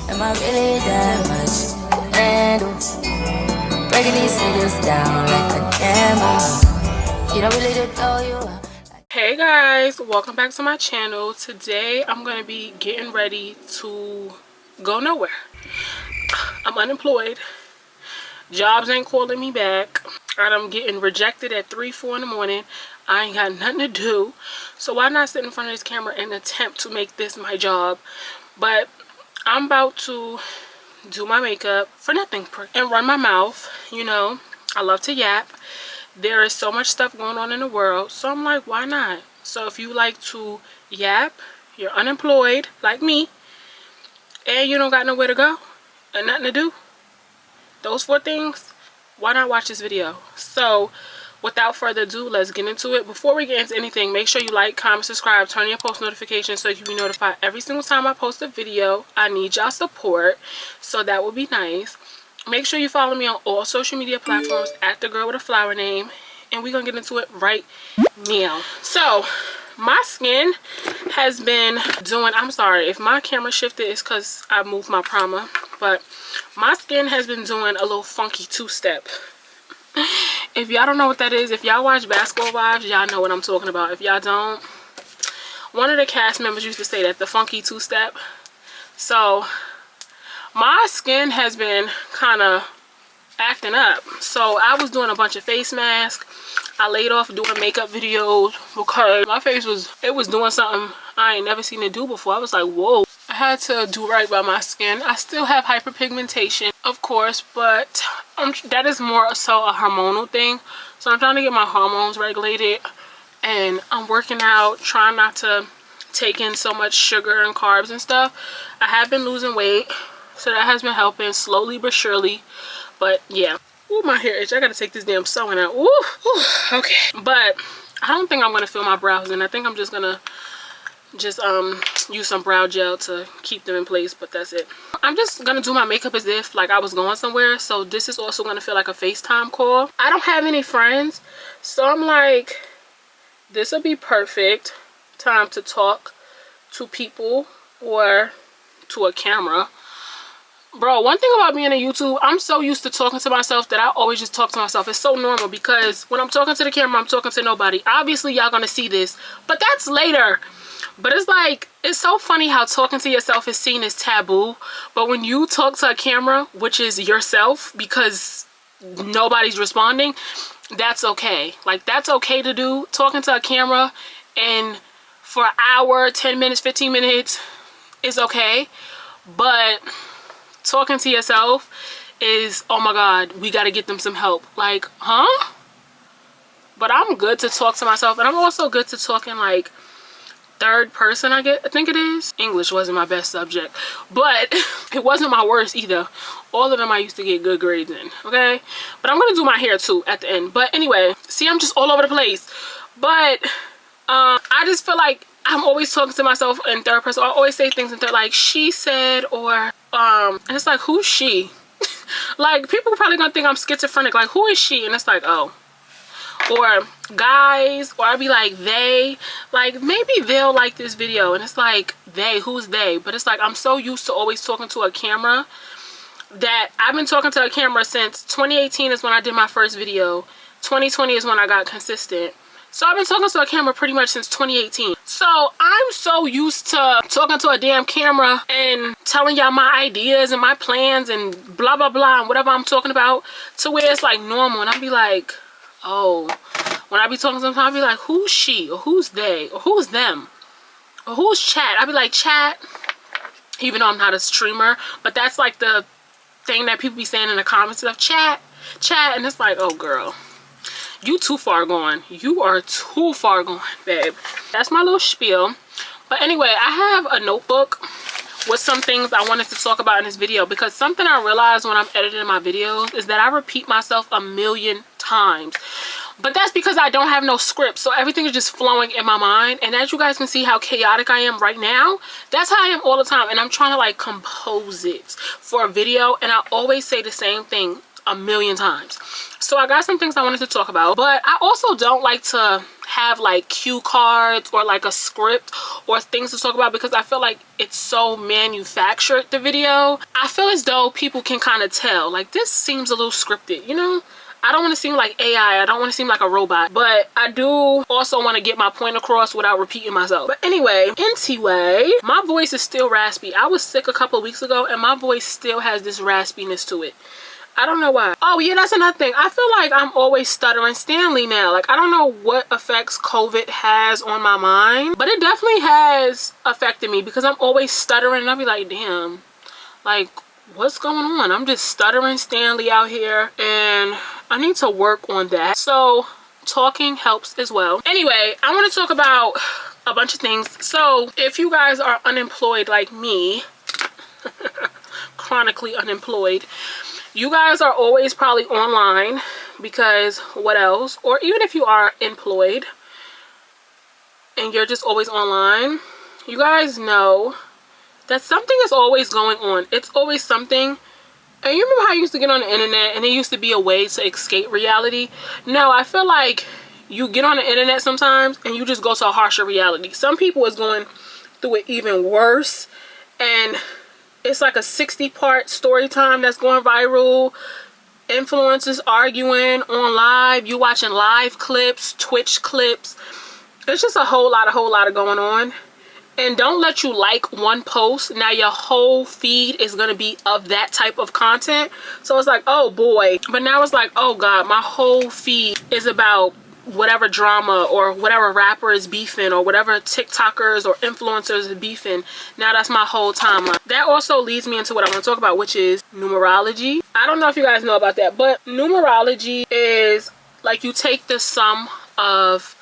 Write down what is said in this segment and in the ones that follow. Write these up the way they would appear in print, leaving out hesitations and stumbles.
Am I really that much to handle? Breaking these niggas down like a camel. You don't really know you are. Hey guys, welcome back to my channel. Today I'm going to be getting ready to go nowhere. I'm unemployed. Jobs ain't calling me back. And I'm getting rejected at 3, 4 in the morning. I ain't got nothing to do. So why not sit in front of this camera and attempt to make this my job? But I'm about to do my makeup for nothing and run my mouth. You know, I love to yap. There is so much stuff going on in the world, so I'm like, why not? So if you like to yap, you're unemployed like me, and you don't got nowhere to go and nothing to do, those 4 things, why not watch this video? So without further ado, let's get into it. Before we get into anything, make sure you like, comment, subscribe, turn on your post notifications so you can be notified every single time I post a video. I need y'all support, so that would be nice. Make sure you follow me on all social media platforms at the girl with a flower name, and we're gonna get into it right now. So my skin has been doing, I'm sorry if my camera shifted, it's because I moved my primer, but my skin has been doing a little funky 2-step. If y'all don't know what that is, if y'all watch Basketball Wives, y'all know what I'm talking about. If y'all don't, one of the cast members used to say that, the funky 2-step. So my skin has been kind of acting up. So I was doing a bunch of face masks. I laid off doing makeup videos because my face was doing something I ain't never seen it do before. I was like, whoa. I had to do right by my skin. I still have hyperpigmentation, of course, but that is more so a hormonal thing. So I'm trying to get my hormones regulated, and I'm working out, trying not to take in so much sugar and carbs and stuff. I have been losing weight, so that has been helping slowly but surely. But yeah. Ooh, my hair itch. I gotta take this damn sewing out. Ooh, ooh, okay. But I don't think I'm gonna fill my brows in. I think I'm just gonna use some brow gel to keep them in place, but that's it. I'm just gonna do my makeup as if like I was going somewhere. So this is also gonna feel like a FaceTime call. I don't have any friends, so I'm like, this will be perfect time to talk to people or to a camera. Bro, one thing about being on YouTube, I'm so used to talking to myself that I always just talk to myself. It's so normal because when I'm talking to the camera, I'm talking to nobody. Obviously, y'all gonna see this, but that's later. But it's like, it's so funny how talking to yourself is seen as taboo. But when you talk to a camera, which is yourself, because nobody's responding, that's okay. Like, that's okay to do. Talking to a camera and for an hour, 10 minutes, 15 minutes is okay. But talking to yourself is, oh my god, we gotta get them some help. Like, huh? But I'm good to talk to myself, and I'm also good to talk in like third person. I think it is. English wasn't my best subject, but it wasn't my worst either. All of them I used to get good grades in, okay? But I'm gonna do my hair too at the end. But anyway, see, I'm just all over the place. But I just feel like I'm always talking to myself in third person. I always say things in third, like she said, or and it's like, who's she? Like, people are probably gonna think I'm schizophrenic. Like, who is she? And it's like, oh. Or guys, or I'd be like, they, like, maybe they'll like this video, and it's like, they, who's they? But it's like, I'm so used to always talking to a camera that I've been talking to a camera since 2018 is when I did my first video. 2020 is when I got consistent. So I've been talking to a camera pretty much since 2018. So I'm so used to talking to a damn camera and telling y'all my ideas and my plans and blah, blah, blah, and whatever I'm talking about, to where it's like normal. And I'll be like, oh, when I be talking sometimes, I'll be like, who's she? Or who's they? Or who's them? Or who's chat? I'll be like, chat, even though I'm not a streamer. But that's like the thing that people be saying in the comments of chat, chat. And it's like, oh, girl. You too far gone. You are too far gone, babe. That's my little spiel. But anyway, I have a notebook with some things I wanted to talk about in this video, because something I realized when I'm editing my videos is that I repeat myself a million times. But that's because I don't have no script, so everything is just flowing in my mind. And as you guys can see how chaotic I am right now, that's how I am all the time. And I'm trying to like compose it for a video, and I always say the same thing. a million times. So I got some things I wanted to talk about, but I also don't like to have like cue cards or like a script or things to talk about, because I feel like it's so manufactured, the video. I feel as though people can kind of tell, like, this seems a little scripted, you know? I don't want to seem like AI. I don't want to seem like a robot, but I do also want to get my point across without repeating myself. But anyway, my voice is still raspy. I was sick a couple of weeks ago and my voice still has this raspiness to it. I don't know why. Oh yeah, that's another thing. I feel like I'm always stuttering Stanley now. Like, I don't know what effects COVID has on my mind, but it definitely has affected me, because I'm always stuttering and I'll be like, damn, like, what's going on? I'm just stuttering Stanley out here, and I need to work on that. So talking helps as well. Anyway, I want to talk about a bunch of things. So if you guys are unemployed like me, chronically unemployed, you guys are always probably online, because what else? Or even if you are employed and you're just always online, you guys know that something is always going on. It's always something. And you remember how you used to get on the internet and it used to be a way to escape reality? No, I feel like you get on the internet sometimes and you just go to a harsher reality. Some people is going through it even worse, and it's like a 60-part story time that's going viral. Influencers arguing on live. You watching live clips, Twitch clips. It's just a whole lot of going on. And don't let you like one post, now your whole feed is going to be of that type of content. So it's like, oh boy. But now it's like, oh god, my whole feed is about whatever drama or whatever rapper is beefing or whatever TikTokers or influencers is beefing. Now that's my whole timeline. That also leads me into what I want to talk about, which is numerology. I don't know if you guys know about that, but numerology is like, you take the sum of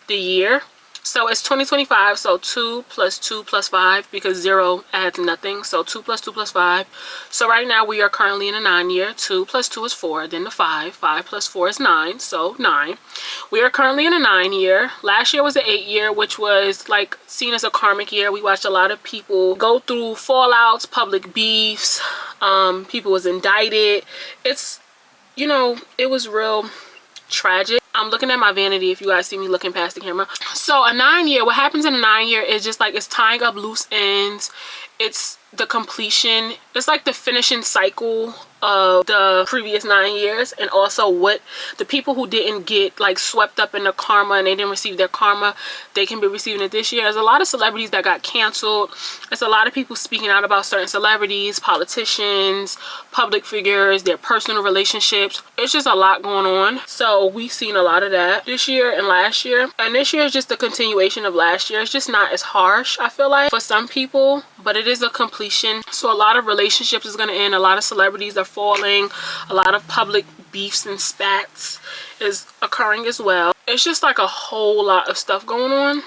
the year. So it's 2025, so 2 plus 2 plus 5, because 0 adds nothing. So 2 plus 2 plus 5. So right now we are currently in a 9 year. 2 plus 2 is 4, then the 5. 5 plus 4 is 9, so 9. We are currently in a 9 year. Last year was an 8 year, which was like seen as a karmic year. We watched a lot of people go through fallouts, public beefs. People was indicted. It's, you know, it was real tragic. I'm looking at my vanity if you guys see me looking past the camera. So a 9 year, what happens in a 9 year is just like, it's tying up loose ends. It's the completion. It's like the finishing cycle of the previous 9 years, and also what the people who didn't get like swept up in the karma and they didn't receive their karma, they can be receiving it this year. There's a lot of celebrities that got canceled. There's a lot of people speaking out about certain celebrities, politicians, public figures, their personal relationships. It's just a lot going on. So we've seen a lot of that this year and last year, and this year is just a continuation of last year. It's just not as harsh, I feel like, for some people, but it is a completion. So a lot of relationships is going to end. A lot of celebrities are falling. A lot of public beefs and spats is occurring as well. It's just like a whole lot of stuff going on.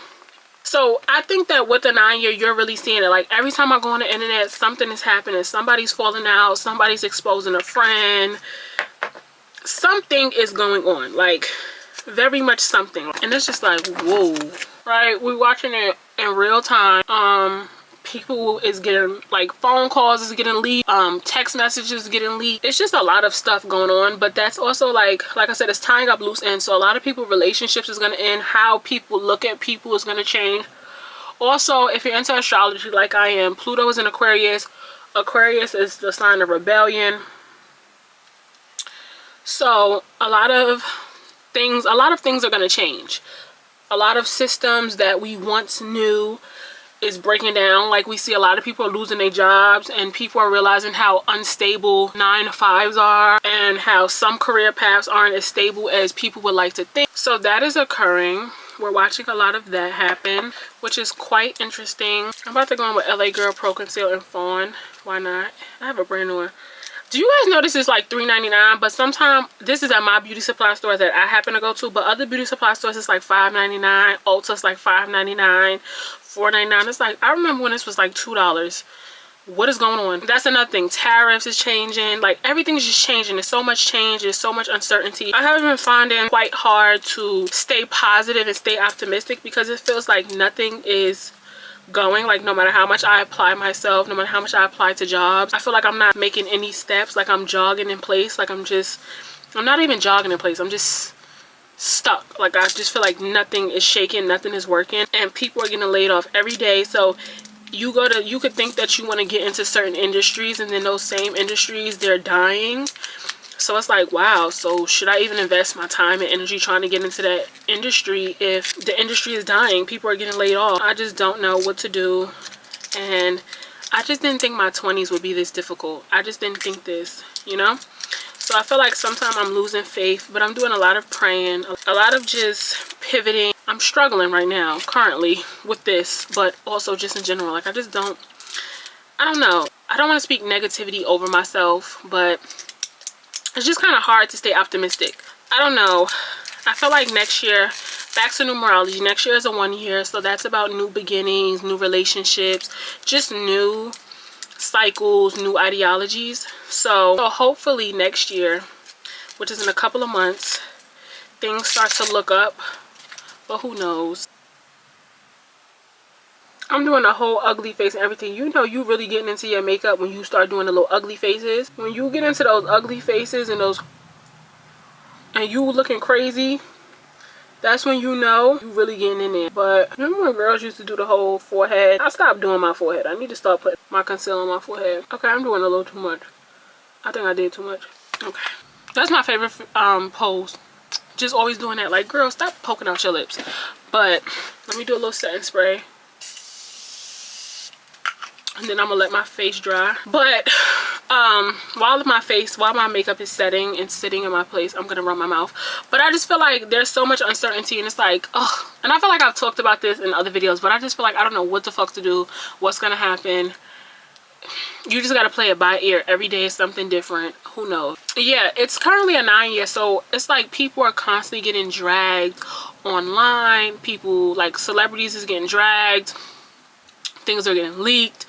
So I think that with the 9 year, you're really seeing it. Like, every time I go on the internet, something is happening. Somebody's falling out. Somebody's exposing a friend. Something is going on. Like, very much something. And it's just like, whoa. Right? We're watching it in real time. People is getting, like, phone calls is getting leaked, text messages getting leaked. It's just a lot of stuff going on. But that's also like I said, it's tying up loose ends. So a lot of people, relationships is going to end. How people look at people is going to change. Also, if you're into astrology like I am, Pluto is in Aquarius. Aquarius is the sign of rebellion. So a lot of things are going to change. A lot of systems that we once knew is breaking down. Like, we see a lot of people are losing their jobs, and people are realizing how unstable 9-to-5s are, and how some career paths aren't as stable as people would like to think. So that is occurring. We're watching a lot of that happen, which is quite interesting. I'm about to go on with LA Girl, Pro Conceal, and Fawn. Why not? I have a brand new one. Do you guys know this is like $3.99? But sometimes, this is at my beauty supply store that I happen to go to, but other beauty supply stores it's like $5.99. Ulta's like $5.99. $4.99. It's like, I remember when this was like $2. What is going on? That's another thing. Tariffs is changing. Like, everything's just changing. There's so much change. There's so much uncertainty. I have been finding it quite hard to stay positive and stay optimistic, because it feels like nothing is going. Like no matter how much I apply myself, no matter how much I apply to jobs, I feel like I'm not making any steps. Like I'm jogging in place. Like I'm not even jogging in place. I'm just stuck. Like I just feel like nothing is shaking, nothing is working, and people are getting laid off every day. So you could think that you want to get into certain industries, and then those same industries, they're dying. So it's like, wow, so should I even invest my time and energy trying to get into that industry if the industry is dying? People are getting laid off. I just don't know what to do. And I just didn't think my 20s would be this difficult. I just didn't think this, you know? So I feel like sometimes I'm losing faith, but I'm doing a lot of praying, a lot of just pivoting. I'm struggling right now, currently, with this, but also just in general. Like I don't know. I don't want to speak negativity over myself, but it's just kind of hard to stay optimistic. I don't know. I feel like next year, back to numerology, next year is a 1 year, so that's about new beginnings, new relationships, just new cycles, new ideologies. So hopefully next year, which is in a couple of months, things start to look up, but who knows. I'm doing a whole ugly face and everything. You know you really getting into your makeup when you start doing the little ugly faces. When you get into those ugly faces and you looking crazy, that's when you know you really getting in there. But remember when girls used to do the whole forehead? I stopped doing my forehead. I need to start putting my concealer on my forehead. Okay, I'm doing a little too much. I think I did too much. Okay, that's my favorite pose. Just always doing that. Like, girl, stop poking out your lips. But let me do a little setting spray, and then I'm gonna let my face dry. But while my makeup is setting and sitting in my place, I'm gonna run my mouth. But I just feel like there's so much uncertainty, and it's like, ugh. And I feel like I've talked about this in other videos, but I just feel like I don't know what the fuck to do, what's gonna happen. You just gotta play it by ear. Every day is something different. Who knows? Yeah, it's currently a 9 year, so it's like people are constantly getting dragged online. People, like celebrities, is getting dragged. Things are getting leaked.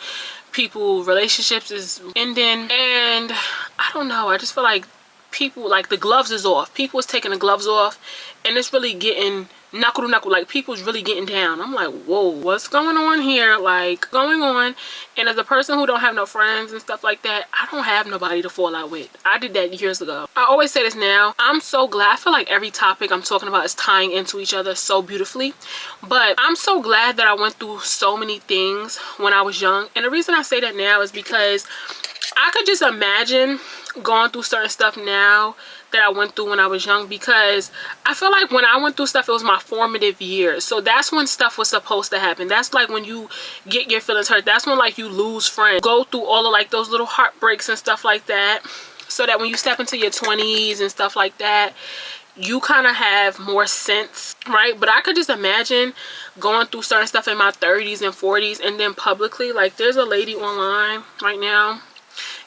People, relationships is ending. And I don't know, I just feel like people, like the gloves is off. People is taking the gloves off, and it's really getting knuckle to knuckle. Like people's really getting down. I'm like, whoa, what's going on here? Like, going on. And as a person who don't have no friends and stuff like that, I don't have nobody to fall out with. I did that years ago. I always say this now. I'm so glad. I feel like every topic I'm talking about is tying into each other so beautifully. But I'm so glad that I went through so many things when I was young. And the reason I say that now is because I could just imagine going through certain stuff now that I went through when I was young, because I feel like when I went through stuff, it was my formative years. So that's when stuff was supposed to happen. That's like when you get your feelings hurt. That's when like you lose friends, go through all of like those little heartbreaks and stuff like that, so that when you step into your 20s and stuff like that, you kind of have more sense, right? But I could just imagine going through certain stuff in my 30s and 40s, and then publicly, like there's a lady online right now,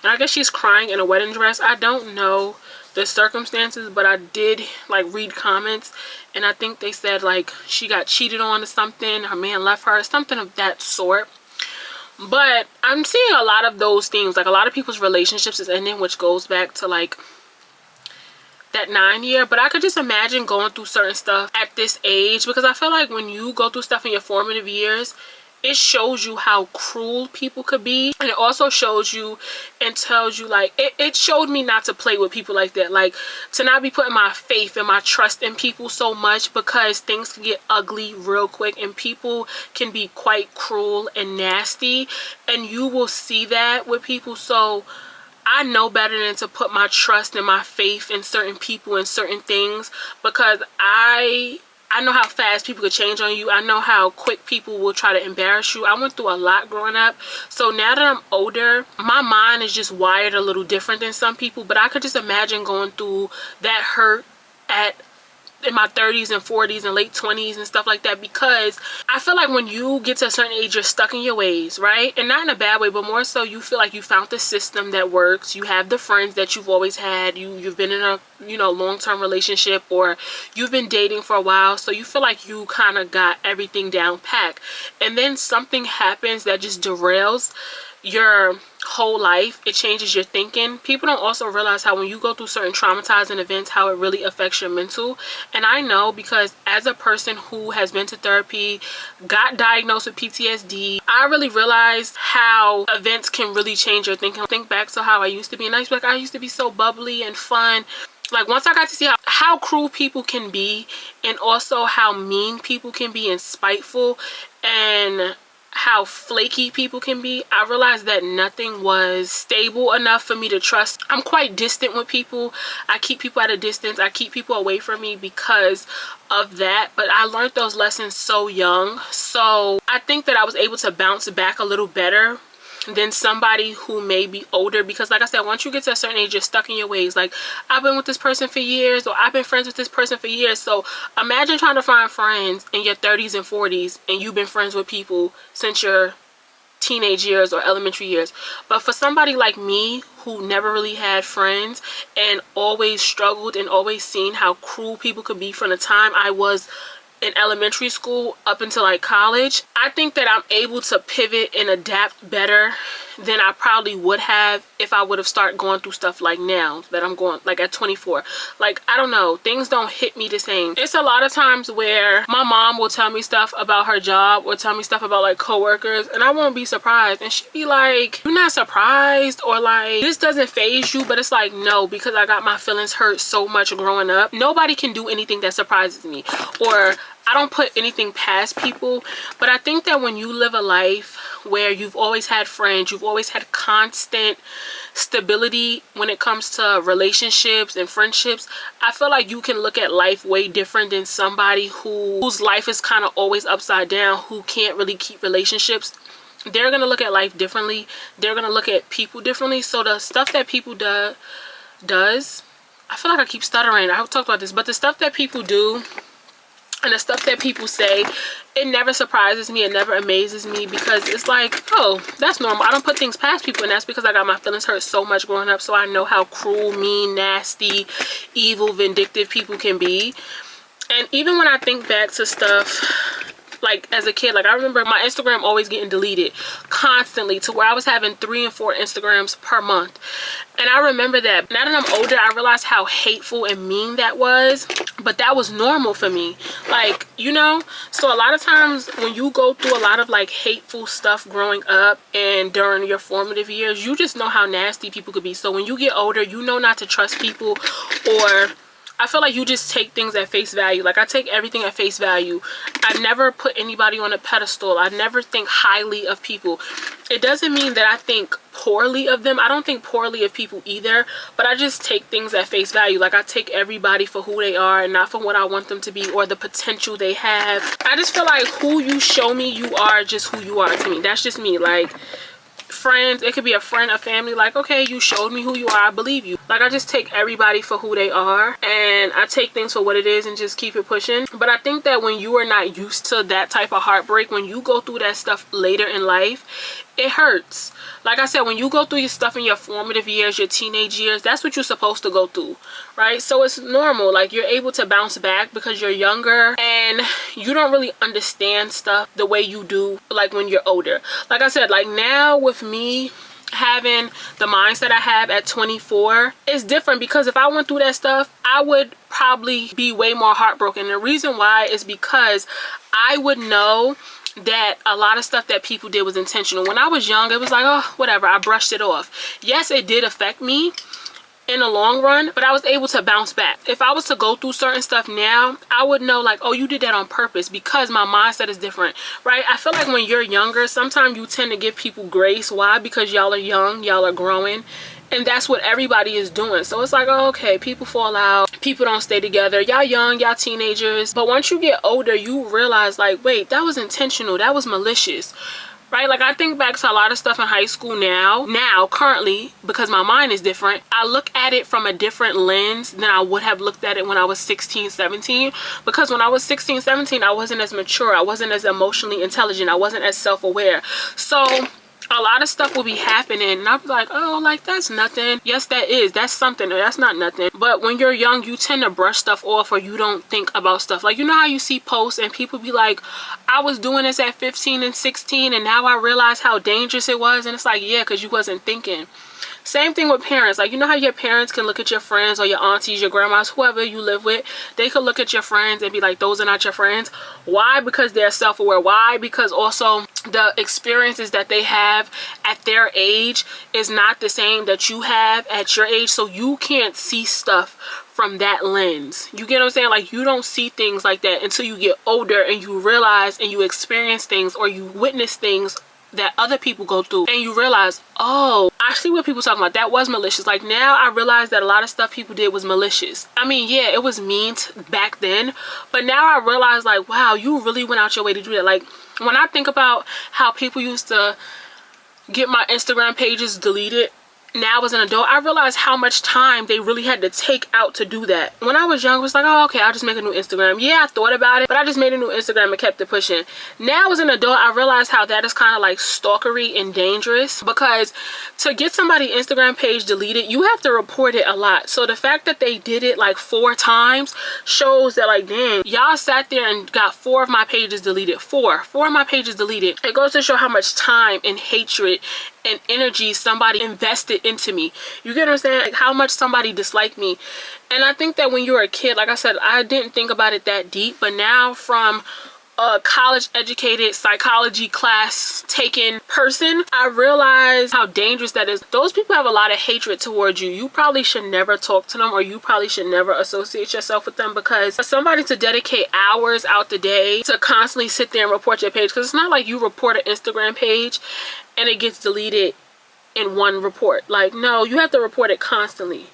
and I guess she's crying in a wedding dress. I don't know the circumstances, but I did like read comments, and I think they said like she got cheated on or something, her man left her, something of that sort. But I'm seeing a lot of those things, like a lot of people's relationships is ending, which goes back to like that 9 year. But I could just imagine going through certain stuff at this age, because I feel like when you go through stuff in your formative years, it shows you how cruel people could be, and it also shows you and tells you, like, it showed me not to play with people like that, like to not be putting my faith and my trust in people so much, because things can get ugly real quick, and people can be quite cruel and nasty, and you will see that with people. So I know better than to put my trust and my faith in certain people and certain things, because I know how fast people could change on you. I know how quick people will try to embarrass you. I went through a lot growing up. So now that I'm older, my mind is just wired a little different than some people. But I could just imagine going through that hurt in my 30s and 40s and late 20s and stuff like that, because I feel like when you get to a certain age, you're stuck in your ways, right? And not in a bad way, but more so you feel like you found the system that works. You have the friends that you've always had. You've been in a, you know, long-term relationship, or you've been dating for a while, so you feel like you kind of got everything down packed, and then something happens that just derails your whole life. It changes your thinking. People don't also realize how when you go through certain traumatizing events, how it really affects your mental. And I know, because as a person who has been to therapy, got diagnosed with PTSD, I really realized how events can really change your thinking. Think back to how I used to be, and I used to be so bubbly and fun. Like, once I got to see how cruel people can be, and also how mean people can be and spiteful, and how flaky people can be, I realized that nothing was stable enough for me to trust. I'm quite distant with people. I keep people at a distance. I keep people away from me because of that. But I learned those lessons so young. So I think that I was able to bounce back a little better than somebody who may be older, because like I said, once you get to a certain age, you're stuck in your ways. Like, I've been with this person for years, or I've been friends with this person for years. So imagine trying to find friends in your 30s and 40s, and you've been friends with people since your teenage years or elementary years. But for somebody like me, who never really had friends and always struggled and always seen how cruel people could be from the time I was in elementary school up until like college, I think that I'm able to pivot and adapt better than I probably would have if I would have started going through stuff like now that I'm going, like at 24. Like, I don't know, things don't hit me the same. It's a lot of times where my mom will tell me stuff about her job, or tell me stuff about like coworkers, and I won't be surprised, and she'd be like, "You're not surprised?" or like, "This doesn't faze you?" But it's like, no, because I got my feelings hurt so much growing up. Nobody can do anything that surprises me, or I don't put anything past people. But I think that when you live a life where you've always had friends, you've always had constant stability when it comes to relationships and friendships, I feel like you can look at life way different than somebody whose life is kind of always upside down, who can't really keep relationships. They're gonna look at life differently. They're gonna look at people differently. So the stuff that people does, I feel like I keep stuttering. I've talked about this, but the stuff that people do and the stuff that people say, it never surprises me. It never amazes me, because it's like, oh, that's normal. I don't put things past people, and that's because I got my feelings hurt so much growing up. So I know how cruel, mean, nasty, evil, vindictive people can be. And even when I think back to stuff like as a kid, like I remember my Instagram always getting deleted constantly, to where I was having 3 and 4 Instagrams per month. And I remember that. Now that I'm older, I realized how hateful and mean that was, but that was normal for me. Like, you know, so a lot of times when you go through a lot of like hateful stuff growing up and during your formative years, you just know how nasty people could be. So when you get older, you know not to trust people, or I feel like you just take things at face value. Like, I take everything at face value. I never put anybody on a pedestal. I never think highly of people. It doesn't mean that I think poorly of them. I don't think poorly of people either, but I just take things at face value. Like, I take everybody for who they are and not for what I want them to be or the potential they have. I just feel like who you show me you are, just who you are to me. That's just me. Like, friends, it could be a friend, a family, like, okay, you showed me who you are, I believe you. Like, I just take everybody for who they are, and I take things for what it is and just keep it pushing. But I think that when you are not used to that type of heartbreak, when you go through that stuff later in life, it hurts. Like I said, when you go through your stuff in your formative years, your teenage years, that's what you're supposed to go through, right? So it's normal. Like, you're able to bounce back because you're younger and you don't really understand stuff the way you do like when you're older. Like I said, like now with me having the mindset I have at 24, it's different, because if I went through that stuff, I would probably be way more heartbroken. The reason why is because I would know that a lot of stuff that people did was intentional. When I was young, it was like, oh, whatever, I brushed it off. Yes, it did affect me in the long run, but I was able to bounce back. If I was to go through certain stuff now, I would know like, oh, you did that on purpose, because my mindset is different, right? I feel like when you're younger, sometimes you tend to give people grace. Why? Because y'all are young, y'all are growing, and that's what everybody is doing. So it's like, oh, okay, people fall out, people don't stay together, y'all young, y'all teenagers. But once you get older, you realize like, wait, that was intentional, that was malicious, right? Like, I think back to a lot of stuff in high school now currently, because my mind is different. I look at it from a different lens than I would have looked at it when I was 16, 17. Because when I was 16, 17, I wasn't as mature. I wasn't as emotionally intelligent. I wasn't as self-aware. So a lot of stuff will be happening and I'll be like, oh, like that's nothing. Yes, that's something, or that's not nothing. But when you're young, you tend to brush stuff off, or you don't think about stuff. Like, you know how you see posts and people be like, I was doing this at 15 and 16 and now I realize how dangerous it was. And it's like, yeah, because you wasn't thinking. Same thing with parents. Like, you know how your parents can look at your friends or your aunties, your grandmas, whoever you live with, they could look at your friends and be like, those are not your friends. Why? Because they're self-aware. Why? Because also the experiences that they have at their age is not the same that you have at your age. So you can't see stuff from that lens. You get what I'm saying? Like, you don't see things like that until you get older and you realize and you experience things, or you witness things that other people go through, and you realize, oh, I see what people talking about. That was malicious. Like, now I realize that a lot of stuff people did was malicious. I mean, yeah, it was mean back then, but now I realize, like, wow, you really went out your way to do that. Like, when I think about how people used to get my Instagram pages deleted, now as an adult, I realized how much time they really had to take out to do that. When I was young, it was like, oh, okay, I'll just make a new Instagram. Yeah, I thought about it, but I just made a new Instagram and kept it pushing. Now as an adult, I realized how that is kind of like stalkery and dangerous, because to get somebody's Instagram page deleted, you have to report it a lot. So the fact that they did it like 4 times shows that, like, dang, y'all sat there and got 4 of my pages deleted. 4 of my pages deleted. It goes to show how much time and hatred and energy somebody invested into me. You get what I'm saying? Like, how much somebody disliked me. And I think that when you're a kid, like I said, I didn't think about it that deep, but now from a college educated psychology class taking person, I realize how dangerous that is. Those people have a lot of hatred towards you. You probably should never talk to them, or you probably should never associate yourself with them, because for somebody to dedicate hours out the day to constantly sit there and report your page, because it's not like you report an Instagram page and it gets deleted in one report. Like, no, you have to report it constantly.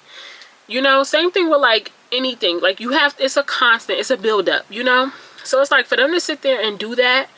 You know, same thing with like anything. Like, you have, it's a constant, it's a build-up, you know? So it's like, for them to sit there and do that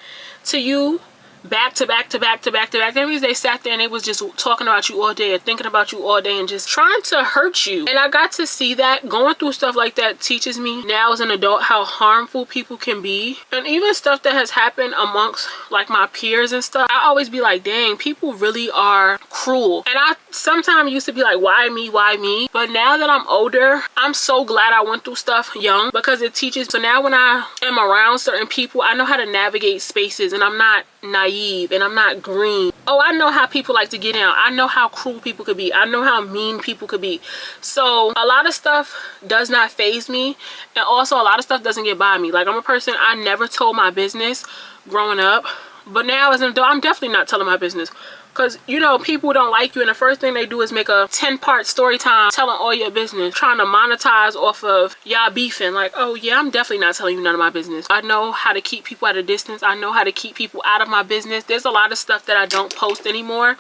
to you back to back to back to back to back, that means they sat there and they was just talking about you all day and thinking about you all day and just trying to hurt you. And I got to see that. Going through stuff like that teaches me now as an adult how harmful people can be. And even stuff that has happened amongst like my peers and stuff, I always be like, dang, people really are cruel. And I sometimes used to be like, why me, why me? But now that I'm older, I'm so glad I went through stuff young, because it teaches. So now when I am around certain people, I know how to navigate spaces, and I'm not naive and I'm not green. Oh, I know how people like to get down. I know how cruel people could be. I know how mean people could be. So a lot of stuff does not faze me, and also a lot of stuff doesn't get by me. Like, I'm a person, I never told my business growing up, but now as an adult, I'm definitely not telling my business. Because, you know, people don't like you, and the first thing they do is make a 10-part story time telling all your business, trying to monetize off of y'all beefing. Like, oh yeah, I'm definitely not telling you none of my business. I know how to keep people at a distance. I know how to keep people out of my business. There's a lot of stuff that I don't post anymore.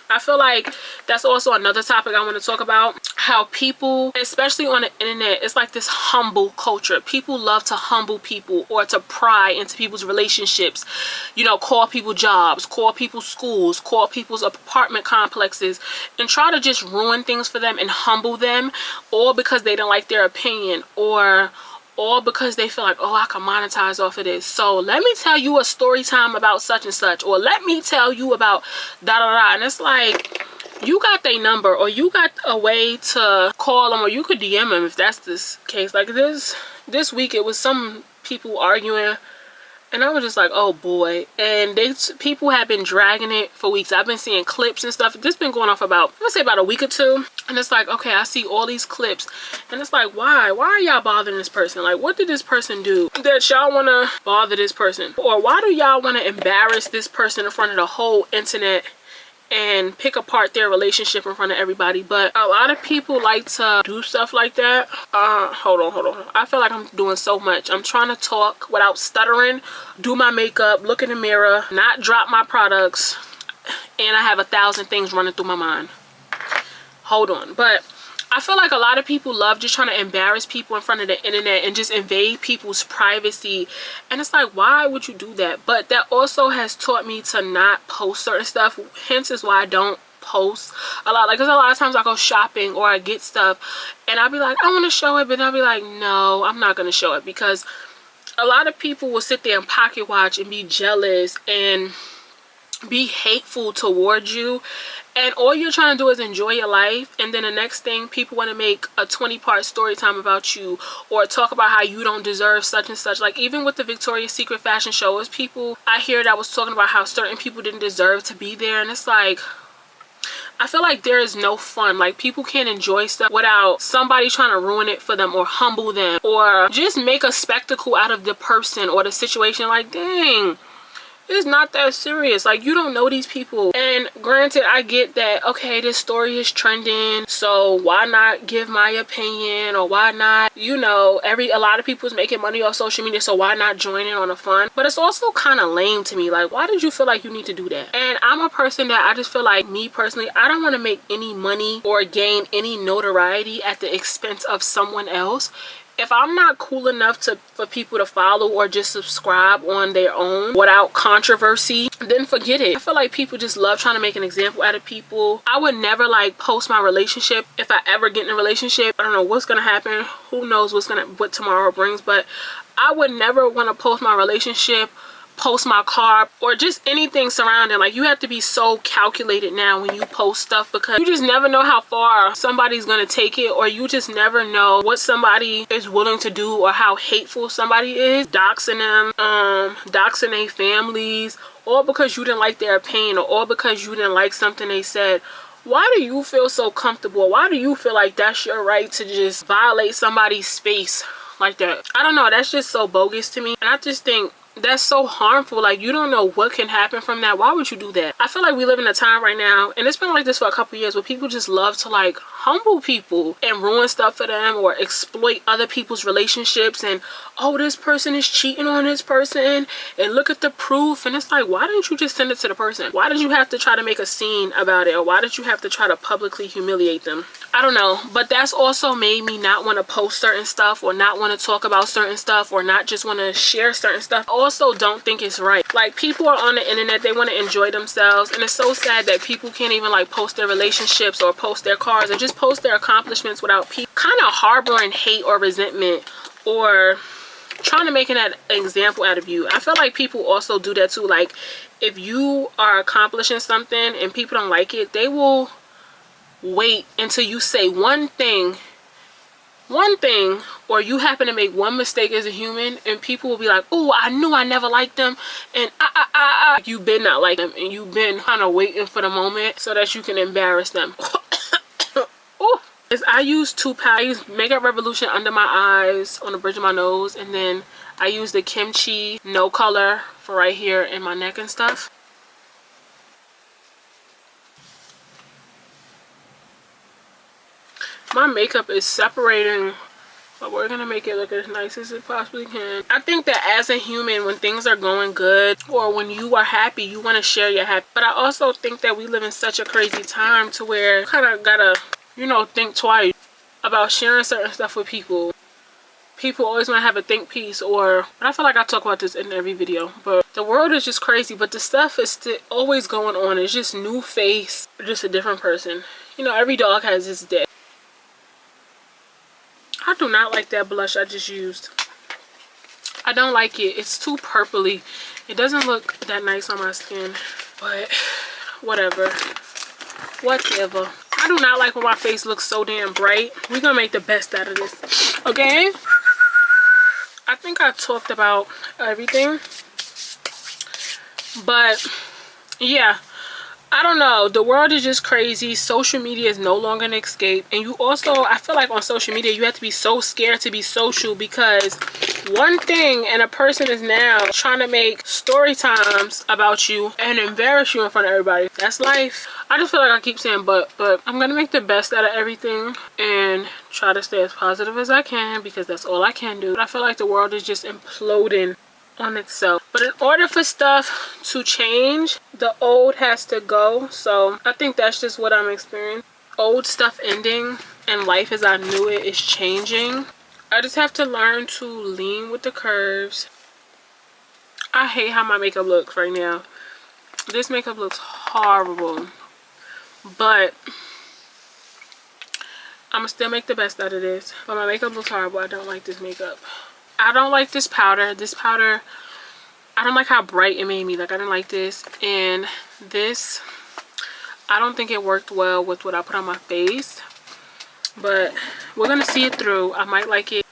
I feel like that's also another topic I want to talk about. How people, especially on the internet, it's like this humble culture. People love to humble people, or to pry into people's relationships. You know, call people jobs, call people schools, call people's apartment complexes, and try to just ruin things for them and humble them, all because they don't like their opinion, or all because they feel like, oh, I can monetize off of this. So let me tell you a story time about such and such, or let me tell you about da da da. And it's like, you got their number, or you got a way to call them, or you could DM them if that's this case. Like this week, it was some people arguing, and I was just like, oh boy. And people have been dragging it for weeks. I've been seeing clips and stuff. This been going on for about, let's say, about a week or two. And it's like, okay, I see all these clips, and it's like, why are y'all bothering this person? Like, what did this person do that y'all want to bother this person? Or why do y'all want to embarrass this person in front of the whole internet and pick apart their relationship in front of everybody? But a lot of people like to do stuff like that. Hold on. I feel like I'm doing so much. I'm trying to talk without stuttering, do my makeup, look in the mirror, not drop my products, and I have 1,000 things running through my mind. Hold on. But I feel like a lot of people love just trying to embarrass people in front of the internet and just invade people's privacy. And it's like, why would you do that? But that also has taught me to not post certain stuff. Hence is why I don't post a lot. Like, because a lot of times I go shopping or I get stuff and I'll be like, I want to show it, but I'll be like, no, I'm not going to show it, because a lot of people will sit there and pocket watch and be jealous and be hateful towards you, and all you're trying to do is enjoy your life, and then the next thing, people want to make a 20-part story time about you, or talk about how you don't deserve such and such. Like even with the Victoria's Secret fashion show, was people I hear that was talking about how certain people didn't deserve to be there, and it's like, I feel like there is no fun. Like people can't enjoy stuff without somebody trying to ruin it for them, or humble them, or just make a spectacle out of the person or the situation. Like, dang, it's not that serious. Like, you don't know these people. And granted, I get that, okay, this story is trending, so why not give my opinion, or why not, you know, a lot of people's making money off social media, so why not join in on the fun? But it's also kind of lame to me. Like, why did you feel like you need to do that? And I'm a person that I just feel like, me personally, I don't want to make any money or gain any notoriety at the expense of someone else. If I'm not cool enough for people to follow or just subscribe on their own without controversy, then forget it. I feel like people just love trying to make an example out of people. I would never like post my relationship. If I ever get in a relationship, I don't know what's gonna happen. Who knows what tomorrow brings, but I would never want to post my relationship, post my car, or just anything surrounding. Like, you have to be so calculated now when you post stuff, because you just never know how far somebody's gonna take it, or you just never know what somebody is willing to do, or how hateful somebody is, doxing them, doxing their families, all because you didn't like their opinion, or all because you didn't like something they said. Why do you feel so comfortable? Why do you feel like that's your right to just violate somebody's space like that? I don't know, that's just so bogus to me, and I just think that's so harmful. Like, you don't know what can happen from that. Why would you do that? I feel like we live in a time right now, and it's been like this for a couple years, where people just love to like humble people and ruin stuff for them, or exploit other people's relationships, and oh, this person is cheating on this person and look at the proof. And it's like, why didn't you just send it to the person? Why did you have to try to make a scene about it, or why did you have to try to publicly humiliate them? I don't know, but that's also made me not want to post certain stuff, or not want to talk about certain stuff, or not just want to share certain stuff. Also don't think it's right. Like, people are on the internet, they want to enjoy themselves, and it's so sad that people can't even like post their relationships, or post their cars, or just post their accomplishments without people kind of harboring hate or resentment, or trying to make an example out of you. I feel like people also do that too. Like, if you are accomplishing something and people don't like it, they will wait until you say one thing, or you happen to make one mistake as a human, and people will be like, oh, I knew I never liked them, and you've been not like them, and you've been kind of waiting for the moment so that you can embarrass them. Ooh. I use two powders. I use Makeup Revolution under my eyes, on the bridge of my nose, and then I use the Kimchi No Color for right here in my neck and stuff. My makeup is separating, but we're gonna make it look as nice as it possibly can. I think that as a human, when things are going good, or when you are happy, you want to share your happy. But I also think that we live in such a crazy time to where you kind of gotta, you know, think twice about sharing certain stuff with people. People always want to have a think piece, but I feel like I talk about this in every video, but the world is just crazy. But the stuff is still always going on. It's just new face, just a different person. You know, every dog has its day. I do not like that blush I just used. I don't like it. It's too purpley. It doesn't look that nice on my skin, but whatever. Whatever. I do not like when my face looks so damn bright. We're gonna make the best out of this, okay? I think I talked about everything, but yeah, I don't know. The world is just crazy. Social media is no longer an escape. And you also, I feel like on social media, you have to be so scared to be social, because one thing and a person is now trying to make story times about you and embarrass you in front of everybody. That's life. I just feel like I keep saying but I'm gonna make the best out of everything and try to stay as positive as I can, because that's all I can do. But I feel like the world is just imploding on itself. But in order for stuff to change, the old has to go. So I think that's just what I'm experiencing. Old stuff ending and life as I knew it is changing. I just have to learn to lean with the curves. I hate how my makeup looks right now. This makeup looks horrible, but I'm gonna still make the best out of this. But my makeup looks horrible. I don't like this makeup. I don't like this powder. This powder I don't like how bright it made me. Like, I didn't like this. And this, I don't think it worked well with what I put on my face. But we're going to see it through. I might like it.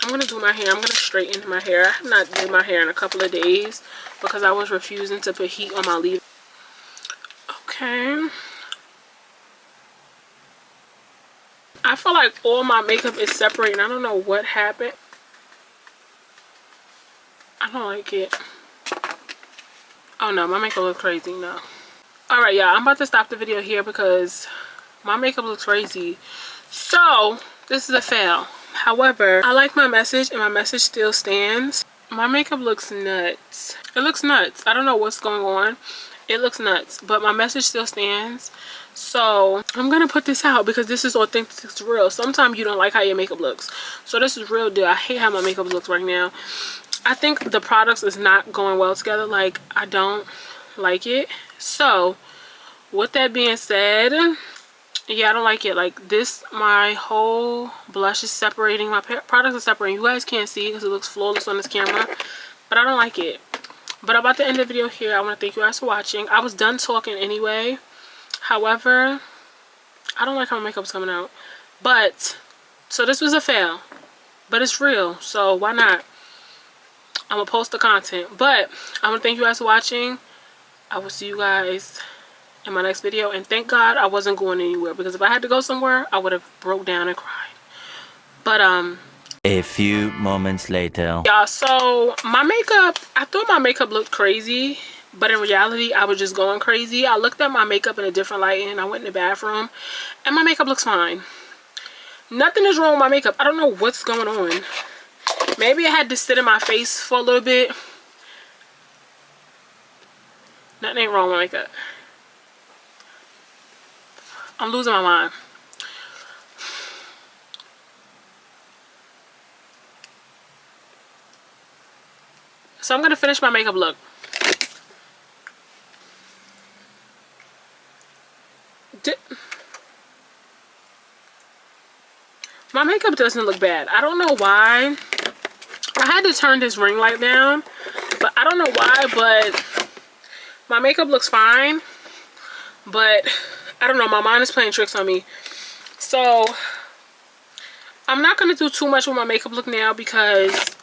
I'm going to do my hair. I'm going to straighten my hair. I have not did my hair in a couple of days because I was refusing to put heat on my leave. Okay. I feel like all my makeup is separating. I don't know what happened. I don't like it. Oh no, my makeup looks crazy. No. Alright, y'all. I'm about to stop the video here because my makeup looks crazy. So, this is a fail. However, I like my message and my message still stands. My makeup looks nuts. It looks nuts. I don't know what's going on. It looks nuts. But my message still stands. So, I'm going to put this out because this is authentic. It's real. Sometimes you don't like how your makeup looks. So, this is real deal. I hate how my makeup looks right now. I think the products is not going well together. Like, I don't like it. So, with that being said, yeah, I don't like it. Like, this, my whole blush is separating. My products are separating. You guys can't see because it looks flawless on this camera. But I don't like it. But I'm about to end the video here. I want to thank you guys for watching. I was done talking anyway. However, I don't like how my makeup's coming out. But, so this was a fail. But it's real. So, why not? I'm going to post the content. But, I want to thank you guys for watching. I will see you guys in my next video. And thank God I wasn't going anywhere. Because if I had to go somewhere, I would have broke down and cried. But, a few moments later. y'all, so my makeup, I thought my makeup looked crazy. But in reality, I was just going crazy. I looked at my makeup in a different light and I went in the bathroom. And my makeup looks fine. Nothing is wrong with my makeup. I don't know what's going on. Maybe I had to sit in my face for a little bit. Nothing ain't wrong with my makeup. I'm losing my mind. So I'm going to finish my makeup look. My makeup doesn't look bad. I don't know why. I had to turn this ring light down. But I don't know why. But my makeup looks fine. But I don't know. My mind is playing tricks on me. So I'm not going to do too much with my makeup look now because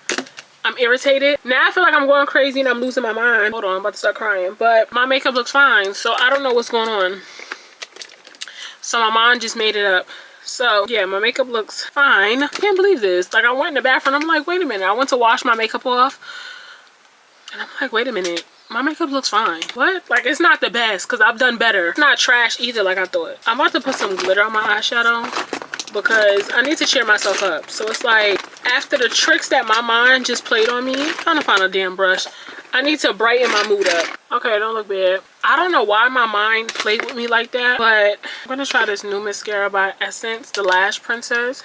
I'm irritated. Now I feel like I'm going crazy and I'm losing my mind. Hold on. I'm about to start crying. But my makeup looks fine. So I don't know what's going on. So my mind just made it up. So yeah, my makeup looks fine. I can't believe this. Like, I went in the bathroom. I'm like, wait a minute. I went to wash my makeup off. And I'm like, wait a minute. My makeup looks fine. What? Like, it's not the best because I've done better. It's not trash either like I thought. I'm about to put some glitter on my eyeshadow because I need to cheer myself up. So it's like, after the tricks that my mind just played on me, I'm trying to find a damn brush. I need to brighten my mood up. Okay, it don't look bad. I don't know why my mind played with me like that, but I'm going to try this new mascara by Essence, the Lash Princess.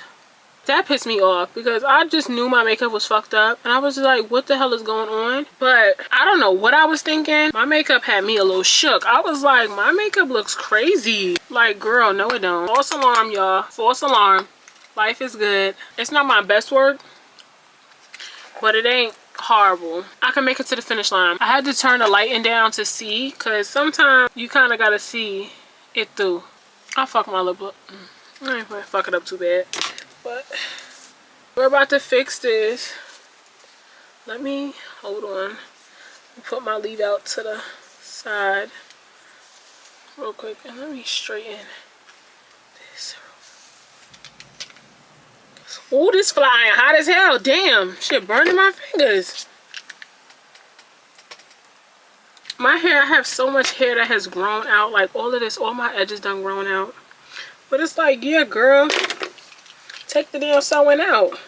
That pissed me off because I just knew my makeup was fucked up. And I was just like, what the hell is going on? But I don't know what I was thinking. My makeup had me a little shook. I was like, my makeup looks crazy. Like, girl, no it don't. False alarm, y'all. False alarm. Life is good. It's not my best work, but it ain't horrible. I can make it to the finish line. I had to turn the lighting down to see because sometimes you kind of got to see it through. I fuck my lip up. I ain't gonna fuck it up too bad. But we're about to fix this. Let me, hold on. Put my leave out to the side real quick. And let me straighten this. Oh, this flying hot as hell. Damn, shit burning my fingers. My hair, I have so much hair that has grown out. Like, all of this, all my edges done grown out. But it's like, yeah, girl. Take the damn sewing out.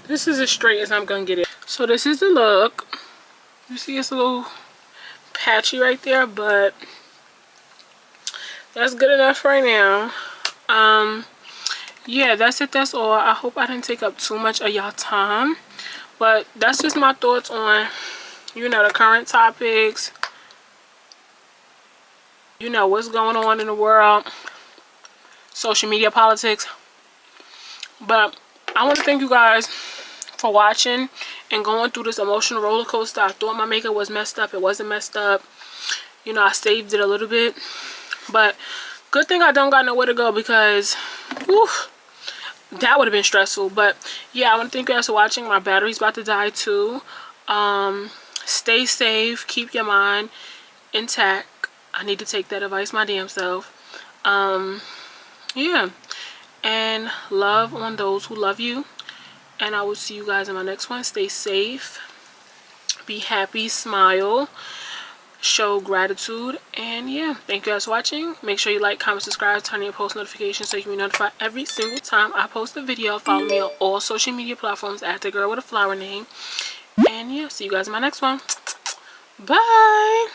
This is as straight as I'm gonna get it. So this is the look. You see it's a little patchy right there, but that's good enough right now. Yeah, that's it. That's all. I hope I didn't take up too much of y'all time. But that's just my thoughts on, you know, the current topics. You know, what's going on in the world. Social media politics. But I want to thank you guys for watching and going through this emotional roller coaster. I thought my makeup was messed up. It wasn't messed up. You know, I saved it a little bit. But good thing I don't got nowhere to go, because whew, that would have been stressful. But yeah, I want to thank you guys for watching. My battery's about to die too. Stay safe. Keep your mind intact. I need to take that advice my damn self. Yeah. And love on those who love you. And I will see you guys in my next one. Stay safe. Be happy. Smile. Show gratitude. And yeah, thank you guys for watching. Make sure you like, comment, subscribe, turn on your post notifications so you can be notified every single time I post a video. Follow me on all social media platforms at the girl with a flower name. And yeah, see you guys in my next one. Bye.